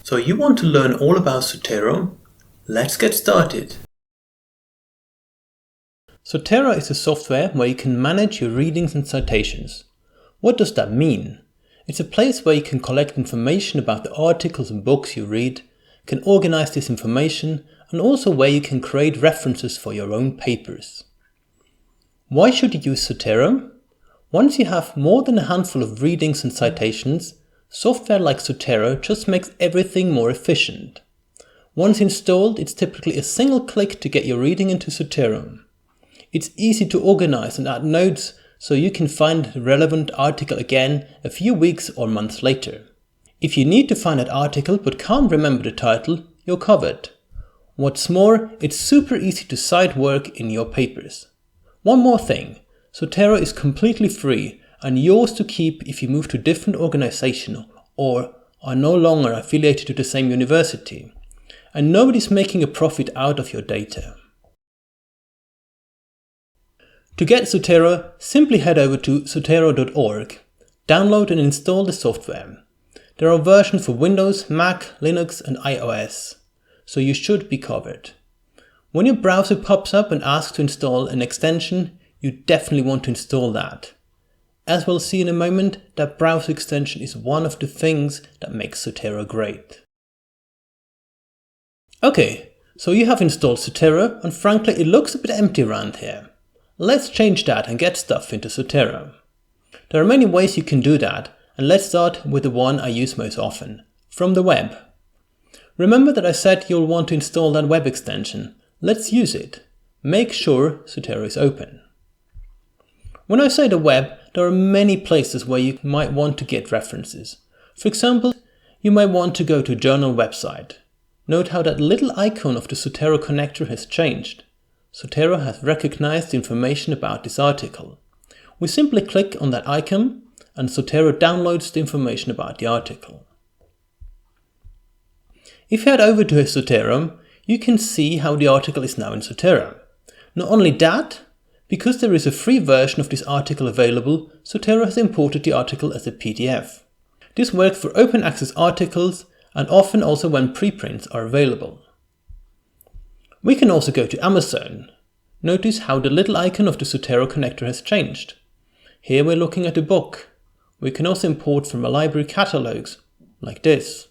So you want to learn all about Zotero? Let's get started. Zotero is a software where you can manage your readings and citations. What does that mean? It's a place where you can collect information about the articles and books you read, can organize this information, and also where you can create references for your own papers. Why should you use Zotero? Once you have more than a handful of readings and citations, software like Zotero just makes everything more efficient. Once installed, it's typically a single click to get your reading into Zotero. It's easy to organize and add notes so you can find the relevant article again a few weeks or months later. If you need to find that article but can't remember the title, you're covered. What's more, it's super easy to cite work in your papers. One more thing, Zotero is completely free and yours to keep if you move to a different organization or are no longer affiliated to the same university. And nobody's making a profit out of your data. To get Zotero, simply head over to zotero.org, download and install the software. There are versions for Windows, Mac, Linux and iOS, so you should be covered. When your browser pops up and asks to install an extension, you definitely want to install that. As we'll see in a moment, that browser extension is one of the things that makes Zotero great. Okay, so you have installed Zotero and frankly it looks a bit empty around here. Let's change that and get stuff into Zotero. There are many ways you can do that, and let's start with the one I use most often, from the web. Remember that I said you'll want to install that web extension. Let's use it. Make sure Zotero is open. When I say the web, there are many places where you might want to get references. For example, you might want to go to a journal website. Note how that little icon of the Zotero connector has changed. Zotero has recognized the information about this article. We simply click on that icon and Zotero downloads the information about the article. If you head over to Zotero, you can see how the article is now in Zotero. Not only that, because there is a free version of this article available, Zotero has imported the article as a PDF. This works for open access articles and often also when preprints are available. We can also go to Amazon. Notice how the little icon of the Zotero connector has changed. Here we're looking at a book. We can also import from a library catalogs, like this.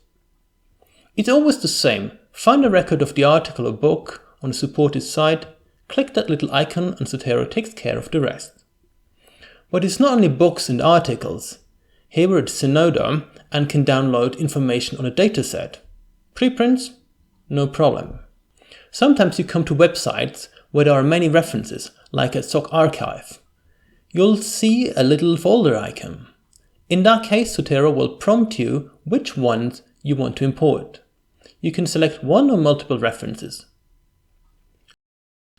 It's always the same. Find a record of the article or book on a supported site, click that little icon and Zotero takes care of the rest. But it's not only books and articles. Here we're at Zenodo and can download information on a dataset. Preprints? No problem. Sometimes you come to websites where there are many references, like at Zoc Archive. You'll see a little folder icon. In that case, Zotero will prompt you which ones you want to import. You can select one or multiple references.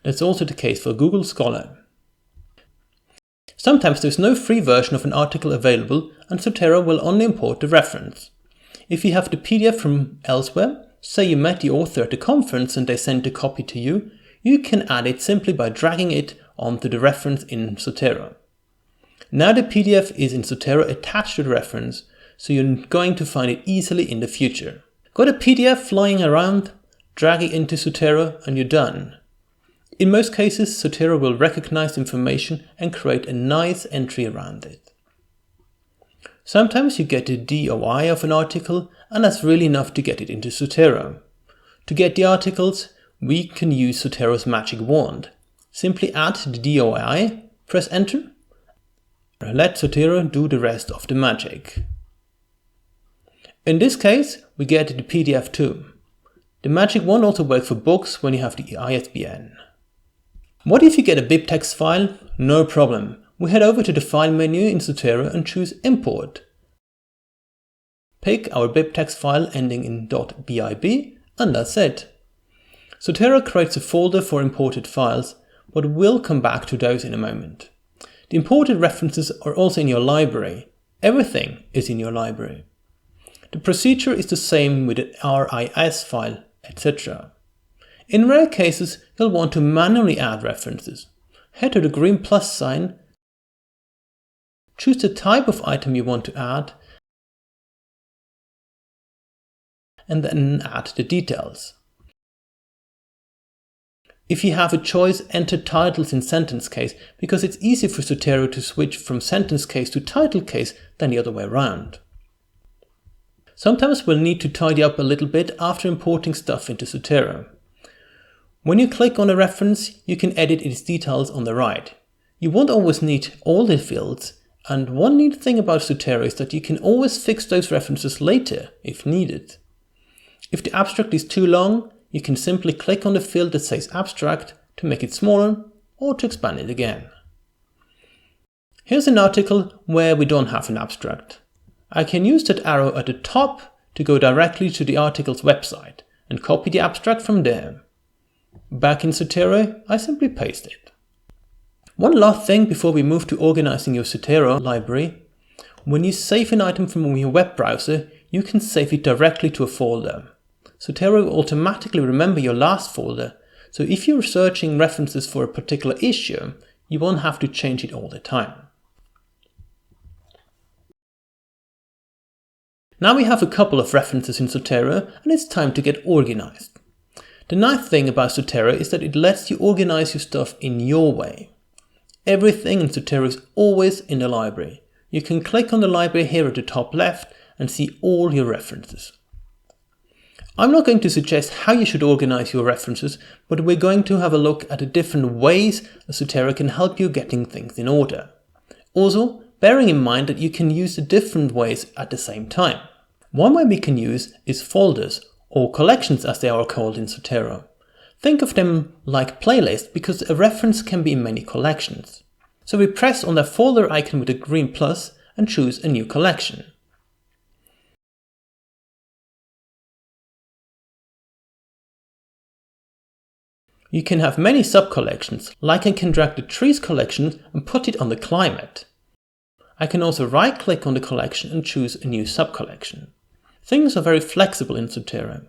That's also the case for Google Scholar. Sometimes there's no free version of an article available and Zotero will only import the reference. If you have the PDF from elsewhere, say you met the author at a conference and they sent a copy to you, you can add it simply by dragging it onto the reference in Zotero. Now the PDF is in Zotero attached to the reference, so you're going to find it easily in the future. Got a PDF flying around? Drag it into Zotero and you're done. In most cases, Zotero will recognize information and create a nice entry around it. Sometimes you get the DOI of an article and that's really enough to get it into Zotero. To get the articles, we can use Zotero's magic wand. Simply add the DOI, press enter, and let Zotero do the rest of the magic. In this case, we get the PDF too. The magic wand also works for books when you have the ISBN. What if you get a bibtext file? No problem. We head over to the File menu in Zotero and choose Import. Pick our bibtext file ending in .bib and that's it. Zotero creates a folder for imported files, but we'll come back to those in a moment. The imported references are also in your library. Everything is in your library. The procedure is the same with an RIS file, etc. In rare cases, you'll want to manually add references. Head to the green plus sign, choose the type of item you want to add, and then add the details. If you have a choice, enter titles in sentence case because it's easier for Zotero to switch from sentence case to title case than the other way around. Sometimes we'll need to tidy up a little bit after importing stuff into Zotero. When you click on a reference, you can edit its details on the right. You won't always need all the fields, and one neat thing about Zotero is that you can always fix those references later if needed. If the abstract is too long, you can simply click on the field that says abstract to make it smaller or to expand it again. Here's an article where we don't have an abstract. I can use that arrow at the top to go directly to the article's website and copy the abstract from there. Back in Zotero, I simply paste it. One last thing before we move to organizing your Zotero library. When you save an item from your web browser, you can save it directly to a folder. Zotero will automatically remember your last folder, so if you're searching references for a particular issue, you won't have to change it all the time. Now we have a couple of references in Zotero and it's time to get organized. The nice thing about Zotero is that it lets you organize your stuff in your way. Everything in Zotero is always in the library. You can click on the library here at the top left and see all your references. I'm not going to suggest how you should organize your references, but we're going to have a look at the different ways Zotero can help you getting things in order. Also, bearing in mind that you can use the different ways at the same time. One way we can use is folders, or collections as they are called in Zotero. Think of them like playlists because a reference can be in many collections. So we press on the folder icon with a green plus and choose a new collection. You can have many sub-collections, like I can drag the trees collection and put it on the climate. I can also right-click on the collection and choose a new sub-collection. Things are very flexible in Zotero.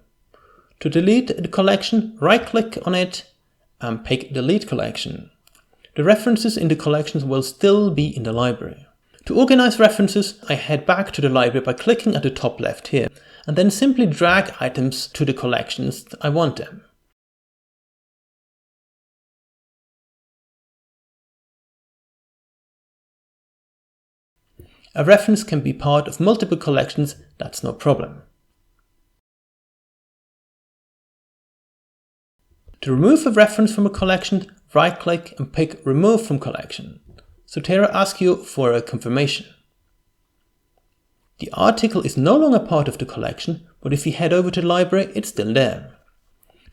To delete the collection, right-click on it and pick Delete Collection. The references in the collections will still be in the library. To organize references, I head back to the library by clicking at the top left here, and then simply drag items to the collections I want them. A reference can be part of multiple collections, that's no problem. To remove a reference from a collection, right-click and pick Remove from Collection. Zotero asks you for a confirmation. The article is no longer part of the collection, but if you head over to the library, it's still there.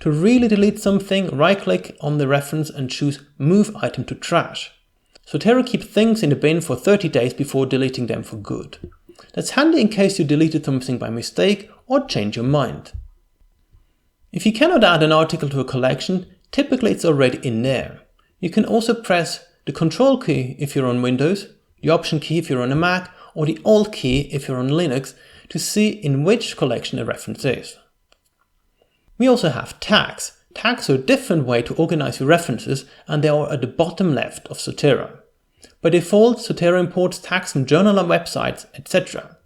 To really delete something, right-click on the reference and choose Move Item to Trash. Zotero keeps things in the bin for 30 days before deleting them for good. That's handy in case you deleted something by mistake or change your mind. If you cannot add an article to a collection, typically it's already in there. You can also press the Control key if you're on Windows, the Option key if you're on a Mac, or the Alt key if you're on Linux to see in which collection a reference is. We also have tags. Tags are a different way to organize your references and they are at the bottom left of Zotero. By default, Zotero imports tags from journal and websites, etc.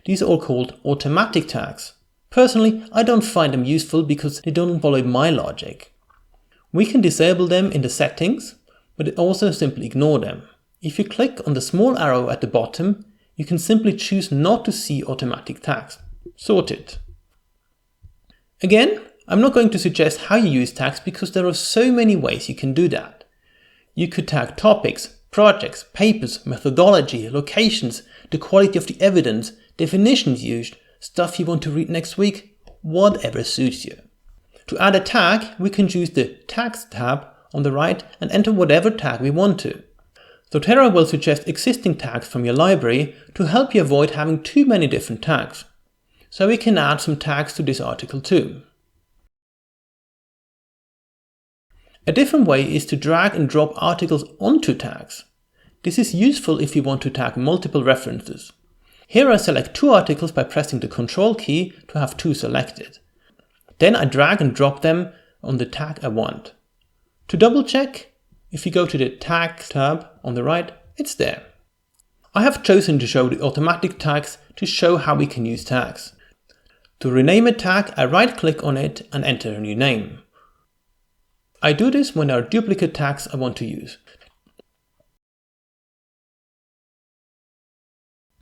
These are all called automatic tags. Personally, I don't find them useful because they don't follow my logic. We can disable them in the settings, but also simply ignore them. If you click on the small arrow at the bottom, you can simply choose not to see automatic tags. Sorted. Again, I'm not going to suggest how you use tags because there are so many ways you can do that. You could tag topics, projects, papers, methodology, locations, the quality of the evidence, definitions used, stuff you want to read next week, whatever suits you. To add a tag, we can choose the Tags tab on the right and enter whatever tag we want to. Zotero will suggest existing tags from your library to help you avoid having too many different tags. So we can add some tags to this article too. A different way is to drag and drop articles onto tags. This is useful if you want to tag multiple references. Here I select two articles by pressing the Control key to have two selected. Then I drag and drop them on the tag I want. To double check, if you go to the Tags tab on the right, it's there. I have chosen to show the automatic tags to show how we can use tags. To rename a tag, I right-click on it and enter a new name. I do this when there are duplicate tags I want to use.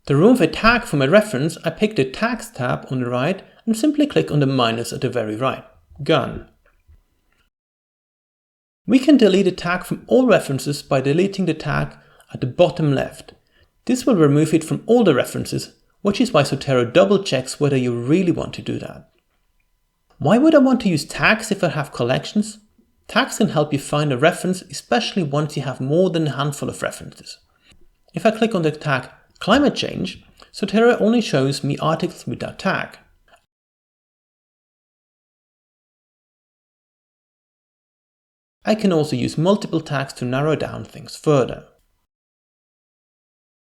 To remove a tag from a reference, I pick the Tags tab on the right and simply click on the minus at the very right. Gone. We can delete a tag from all references by deleting the tag at the bottom left. This will remove it from all the references, which is why Zotero double checks whether you really want to do that. Why would I want to use tags if I have collections? Tags can help you find a reference, especially once you have more than a handful of references. If I click on the tag climate change, Zotero only shows me articles with that tag. I can also use multiple tags to narrow down things further.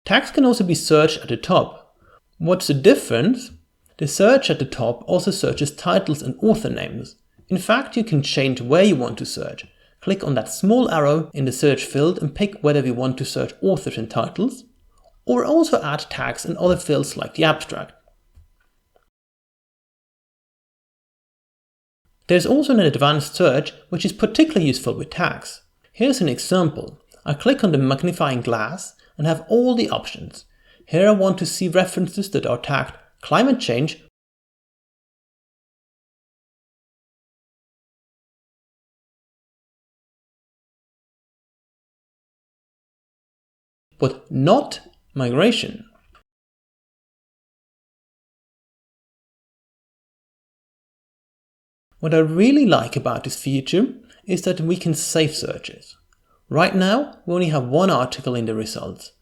Tags can also be searched at the top. What's the difference? The search at the top also searches titles and author names. In fact, you can change where you want to search. Click on that small arrow in the search field and pick whether we want to search authors and titles, or also add tags and other fields like the abstract. There's also an advanced search which is particularly useful with tags. Here's an example. I click on the magnifying glass and have all the options. Here I want to see references that are tagged climate change, but not migration. What I really like about this feature is that we can save searches. Right now, we only have one article in the results.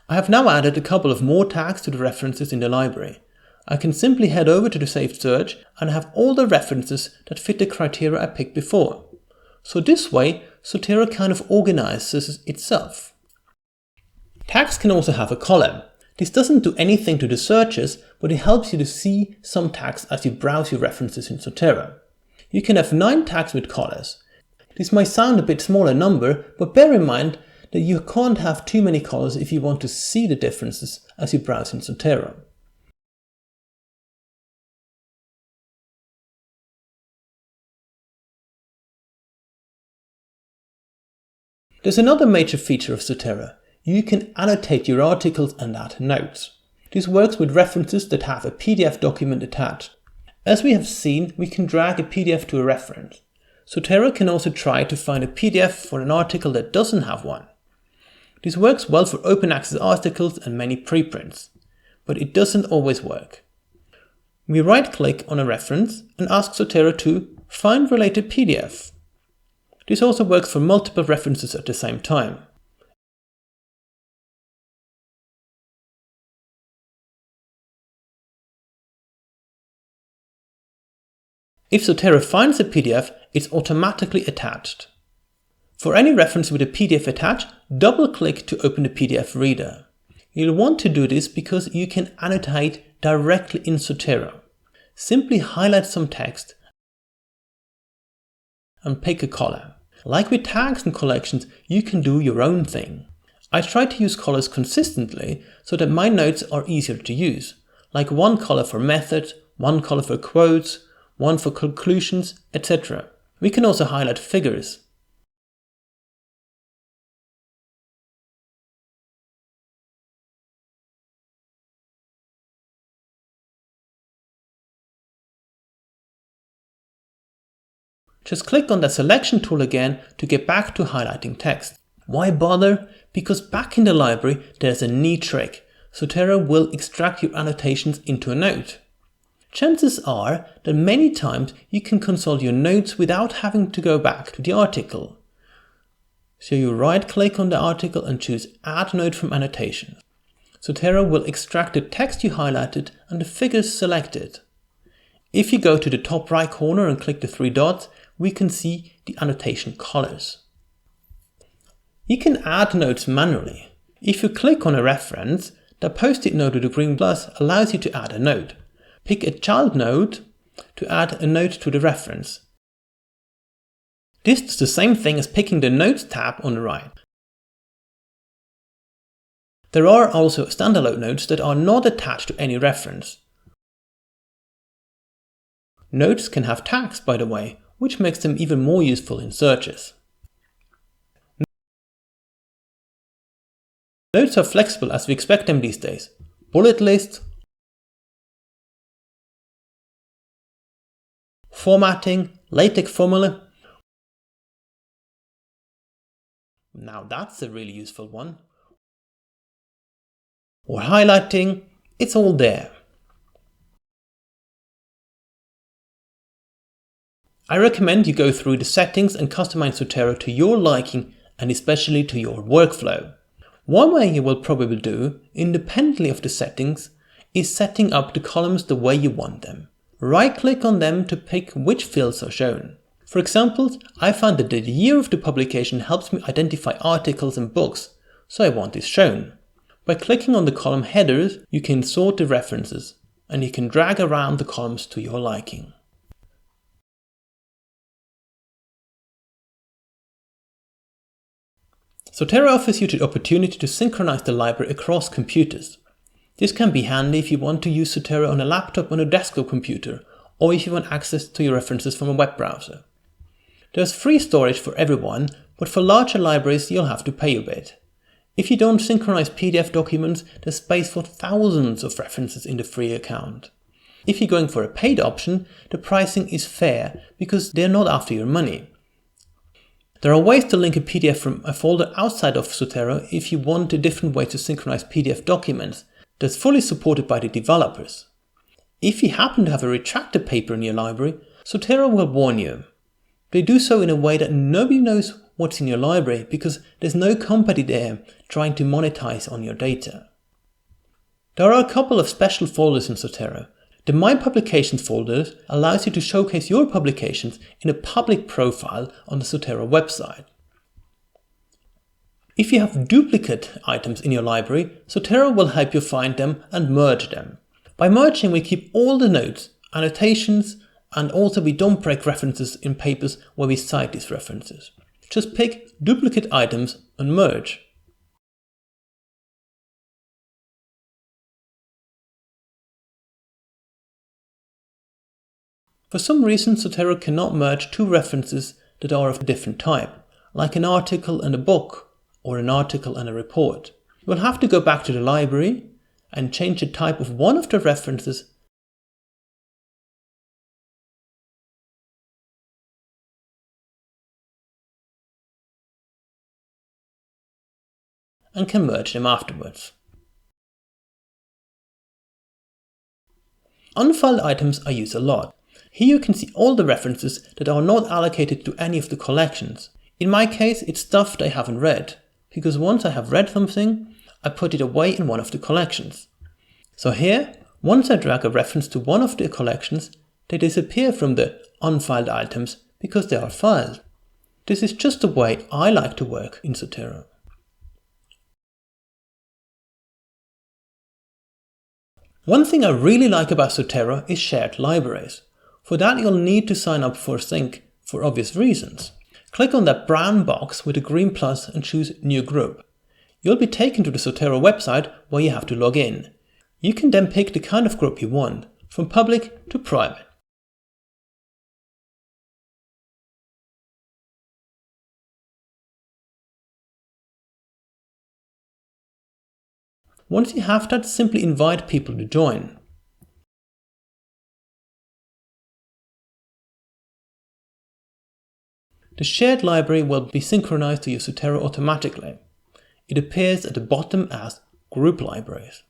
I have now added a couple of more tags to the references in the library. I can simply head over to the saved search and have all the references that fit the criteria I picked before. So this way, Zotero kind of organizes itself. Tags can also have a column. This doesn't do anything to the searches, but it helps you to see some tags as you browse your references in Zotero. You can have 9 tags with colors. This might sound a bit smaller number, but bear in mind that you can't have too many colors if you want to see the differences as you browse in Zotero. There's another major feature of Zotero. You can annotate your articles and add notes. This works with references that have a PDF document attached. As we have seen, we can drag a PDF to a reference. Zotero can also try to find a PDF for an article that doesn't have one. This works well for open access articles and many preprints, but it doesn't always work. We right-click on a reference and ask Zotero to find related PDF. This also works for multiple references at the same time. If Zotero finds a PDF, it's automatically attached. For any reference with a PDF attached, double-click to open the PDF reader. You'll want to do this because you can annotate directly in Zotero. Simply highlight some text and pick a color. Like with tags and collections, you can do your own thing. I try to use colors consistently so that my notes are easier to use, like one color for methods, one color for quotes, one for conclusions, etc. We can also highlight figures. Just click on the selection tool again to get back to highlighting text. Why bother? Because back in the library there's a neat trick. Zotero will extract your annotations into a note. Chances are that many times you can consult your notes without having to go back to the article. So you right-click on the article and choose Add Note from Annotations. Zotero will extract the text you highlighted and the figures selected. If you go to the top right corner and click the 3 dots, we can see the annotation colors. You can add notes manually. If you click on a reference, the post-it note with the green plus allows you to add a note. Pick a child note to add a note to the reference. This is the same thing as picking the Notes tab on the right. There are also standalone notes that are not attached to any reference. Notes can have tags, by the way, which makes them even more useful in searches. Notes are flexible as we expect them these days. Bullet lists, formatting, LaTeX formula. Now that's a really useful one. Or highlighting, it's all there. I recommend you go through the settings and customize Zotero to your liking and especially to your workflow. One way you will probably do, independently of the settings, is setting up the columns the way you want them. Right-click on them to pick which fields are shown. For example, I found that the year of the publication helps me identify articles and books, so I want this shown. By clicking on the column headers, you can sort the references, and you can drag around the columns to your liking. Zotero offers you the opportunity to synchronize the library across computers. This can be handy if you want to use Zotero on a laptop or a desktop computer, or if you want access to your references from a web browser. There's free storage for everyone, but for larger libraries you'll have to pay a bit. If you don't synchronize PDF documents, there's space for thousands of references in the free account. If you're going for a paid option, the pricing is fair because they're not after your money. There are ways to link a PDF from a folder outside of Zotero if you want a different way to synchronize PDF documents that's fully supported by the developers. If you happen to have a retracted paper in your library, Zotero will warn you. They do so in a way that nobody knows what's in your library because there's no company there trying to monetize on your data. There are a couple of special folders in Zotero. The My Publications folder allows you to showcase your publications in a public profile on the Zotero website. If you have duplicate items in your library, Zotero will help you find them and merge them. By merging, we keep all the notes, annotations, and also we don't break references in papers where we cite these references. Just pick duplicate items and merge. For some reason, Zotero cannot merge two references that are of a different type, like an article and a book, or an article and a report. You will have to go back to the library and change the type of one of the references and can merge them afterwards. Unfiled items I use a lot. Here you can see all the references that are not allocated to any of the collections. In my case, it's stuff that I haven't read, because once I have read something, I put it away in one of the collections. So here, once I drag a reference to one of the collections, they disappear from the unfiled items because they are filed. This is just the way I like to work in Zotero. One thing I really like about Zotero is shared libraries. For that you'll need to sign up for Sync for obvious reasons. Click on that brown box with a green plus and choose New Group. You'll be taken to the Zotero website where you have to log in. You can then pick the kind of group you want, from public to private. Once you have that, simply invite people to join. The shared library will be synchronized to your Zotero automatically. It appears at the bottom as Group Libraries.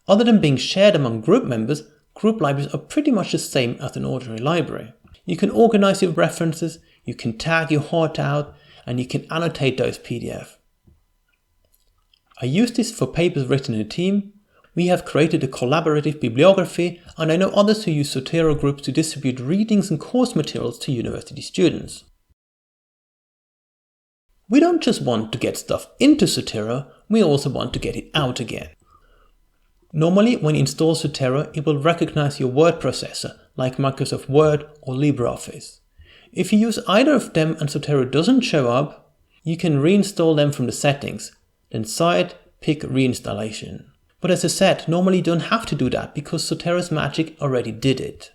Other than being shared among group members, group libraries are pretty much the same as an ordinary library. You can organize your references, you can tag your heart out, and you can annotate those PDF. I use this for papers written in a team. We have created a collaborative bibliography, and I know others who use Zotero groups to distribute readings and course materials to university students. We don't just want to get stuff into Zotero, we also want to get it out again. Normally, when you install Zotero, it will recognize your word processor, like Microsoft Word or LibreOffice. If you use either of them and Zotero doesn't show up, you can reinstall them from the settings, then cite, pick reinstallation. But as I said, normally you don't have to do that because Zotero's magic already did it.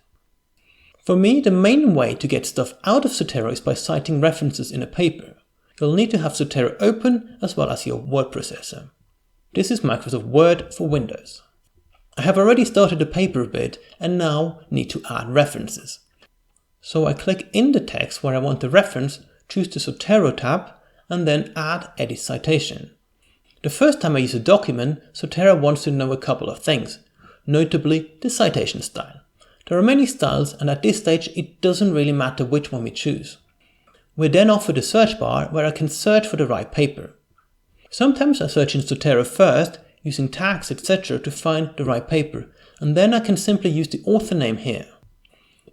For me, the main way to get stuff out of Zotero is by citing references in a paper. You'll need to have Zotero open as well as your word processor. This is Microsoft Word for Windows. I have already started the paper a bit and now need to add references. So I click in the text where I want the reference, choose the Zotero tab and then add edit citation. The first time I use a document, Zotero wants to know a couple of things, notably the citation style. There are many styles and at this stage it doesn't really matter which one we choose. We're then offered a search bar where I can search for the right paper. Sometimes I search in Zotero first, using tags etc. to find the right paper, and then I can simply use the author name here.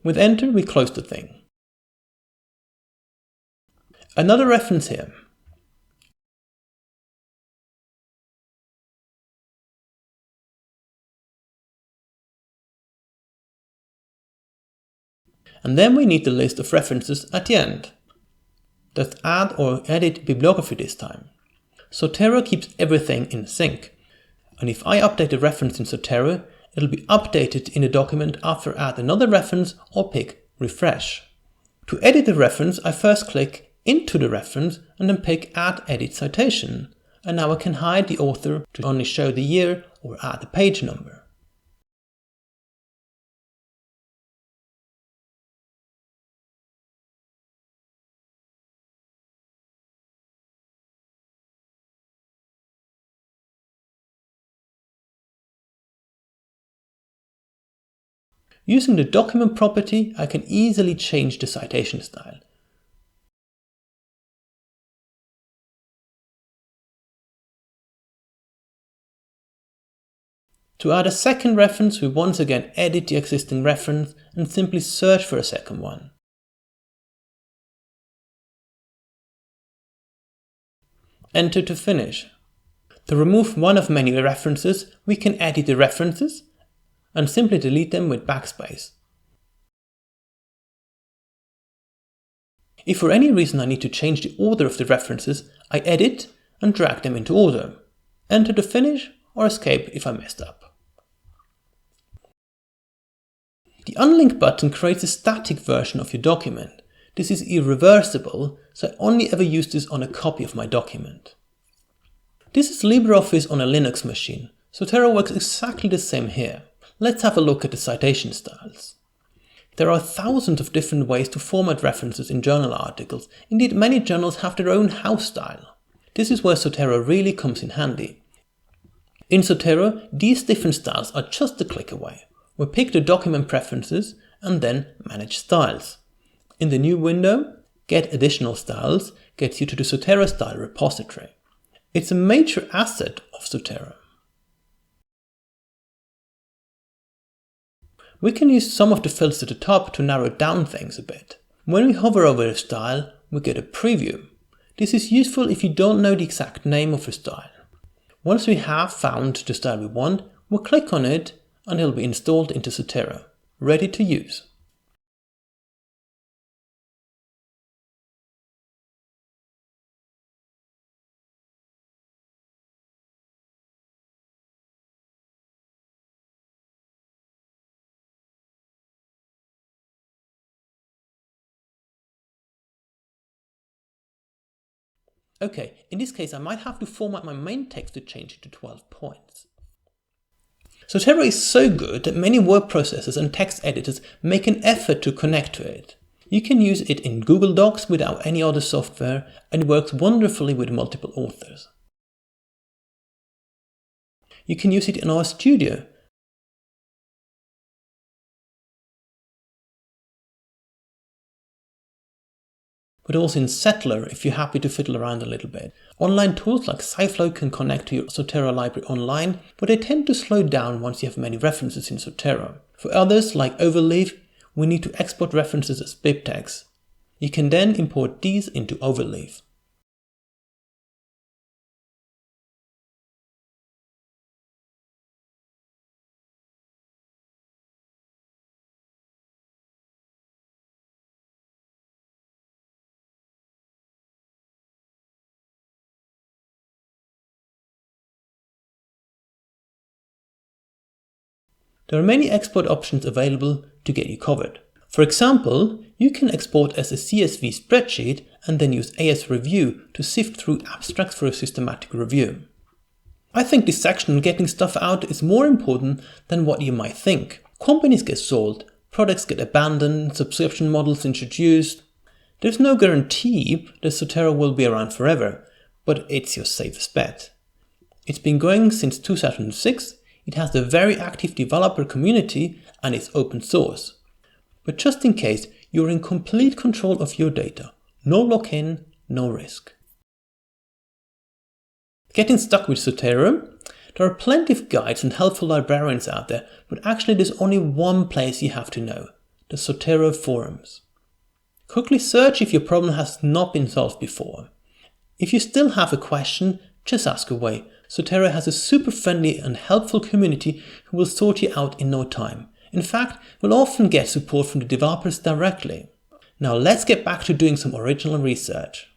With enter we close the thing. Another reference here. And then we need the list of references at the end. Let's add or edit bibliography this time. Zotero keeps everything in sync. And if I update a reference in Zotero, it'll be updated in the document after I add another reference or pick refresh. To edit the reference, I first click into the reference and then pick add edit citation. And now I can hide the author to only show the year or add the page number. Using the document property, I can easily change the citation style. To add a second reference, we once again edit the existing reference and simply search for a second one. Enter to finish. To remove one of many references, we can edit the references and simply delete them with backspace. If for any reason I need to change the order of the references, I edit and drag them into order. Enter to finish or escape if I messed up. The unlink button creates a static version of your document. This is irreversible, so I only ever use this on a copy of my document. This is LibreOffice on a Linux machine. Zotero works exactly the same here. Let's have a look at the citation styles. There are thousands of different ways to format references in journal articles. Indeed, many journals have their own house style. This is where Zotero really comes in handy. In Zotero, these different styles are just a click away. We pick the document preferences and then manage styles. In the new window, Get Additional Styles gets you to the Zotero style repository. It's a major asset of Zotero. We can use some of the filters at the top to narrow down things a bit. When we hover over a style, we get a preview. This is useful if you don't know the exact name of a style. Once we have found the style we want, we'll click on it and it'll be installed into Zotero, ready to use. Okay, in this case I might have to format my main text to change it to 12 points. Zotero is so good that many word processors and text editors make an effort to connect to it. You can use it in Google Docs without any other software, and it works wonderfully with multiple authors. You can use it in our studio, but also in Settler if you're happy to fiddle around a little bit. Online tools like SciFlow can connect to your Zotero library online, but they tend to slow down once you have many references in Zotero. For others, like Overleaf, we need to export references as bibtex. You can then import these into Overleaf. There are many export options available to get you covered. For example, you can export as a CSV spreadsheet and then use AS Review to sift through abstracts for a systematic review. I think this section on getting stuff out is more important than what you might think. Companies get sold, products get abandoned, subscription models introduced. There's no guarantee that Zotero will be around forever, but it's your safest bet. It's been going since 2006, it has a very active developer community and it's open source. But just in case, you're in complete control of your data. No lock-in, no risk. Getting stuck with Zotero? There are plenty of guides and helpful librarians out there, but actually there's only one place you have to know, the Zotero forums. Quickly search if your problem has not been solved before. If you still have a question, just ask away. Zotero has a super friendly and helpful community who will sort you out in no time. In fact, we'll often get support from the developers directly. Now let's get back to doing some original research.